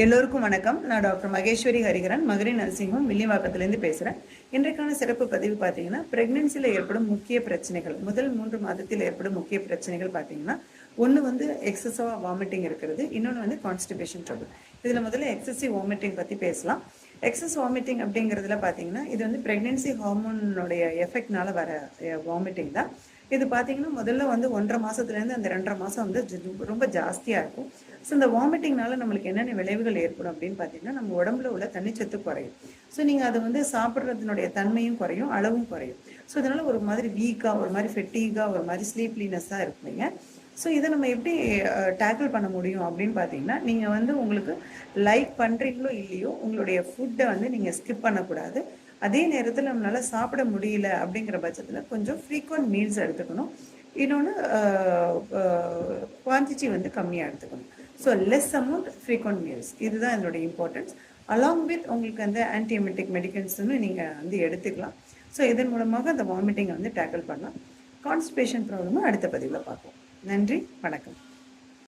எல்லோருக்கும் வணக்கம். நான் doctor Maheswari Hariharan, Madurai nursing home வில்லிவாக்கத்திலேருந்து பேசுகிறேன். இன்றைக்கான சிறப்பு பதிவு பார்த்தீங்கன்னா, பிரெக்னன்சியில் ஏற்படும் முக்கிய பிரச்சனைகள், முதல் 3 மாதத்தில் ஏற்படும் முக்கிய பிரச்சனைகள் பார்த்தீங்கன்னா, ஒன்று வந்து எக்ஸசிவாக வாமிட்டிங் இருக்கிறது, இன்னொன்று வந்து கான்ஸ்டிபேஷன் ட்ரபிள். இதில் முதல்ல எக்ஸசிவ் வாமிட்டிங் பற்றி பேசலாம். எக்ஸஸ் வாமிட்டிங் அப்படிங்கிறதுல பார்த்தீங்கன்னா, இது வந்து பிரெக்னன்சி ஹார்மோனுடைய எஃபெக்ட்னால வர வாமிட்டிங் தான். இது பார்த்தீங்கன்னா முதல்ல வந்து 1.5 மாதத்துலேருந்து அந்த 2.5 மாதம் வந்து ரொம்ப ஜாஸ்தியாக இருக்கும். ஸோ இந்த வாமிட்டிங்னால நம்மளுக்கு என்னென்ன விளைவுகள் ஏற்படும் அப்படின்னு பார்த்தீங்கன்னா, நம்ம உடம்புல உள்ள தண்ணிச்சத்து குறையும். ஸோ நீங்கள் அதை வந்து சாப்பிட்றதுனுடைய தன்மையும் குறையும், அளவும் குறையும். ஸோ இதனால் ஒரு மாதிரி வீக்காக, ஒரு மாதிரி ஃபெட்டீகாக, ஒரு மாதிரி ஸ்லீப்லினஸ்ஸாக இருப்பீங்க. ஸோ இதை நம்ம எப்படி டேக்கிள் பண்ண முடியும் அப்படின்னு பார்த்தீங்கன்னா, நீங்கள் வந்து உங்களுக்கு லைக் பண்ணுறீங்களோ இல்லையோ உங்களுடைய ஃபுட்டை வந்து நீங்கள் ஸ்கிப் பண்ணக்கூடாது. அதே நேரத்தில் நம்மளால் சாப்பிட முடியல அப்படிங்கிற பட்சத்தில் கொஞ்சம் ஃப்ரீக்வெண்ட் மீல்ஸ் எடுத்துக்கணும். இன்னொன்று குவான்டிட்டி வந்து கம்மியாக எடுத்துக்கணும். So less amount frequent meals, இதுதான் என்னுடைய இம்பார்ட்டன்ஸ். அலாங் வித் உங்களுக்கு அந்த ஆன்டிஎமெட்டிக் மெடிக்கன்ஸ்னு நீங்கள் வந்து எடுத்துக்கலாம். ஸோ இதன் மூலமாக அந்த வாமிட்டிங்கை வந்து டேக்கிள் பண்ணலாம். கான்ஸ்டிபேஷன் ப்ராப்ளமும் அடுத்த பதிவில் பார்ப்போம். நன்றி, வணக்கம்.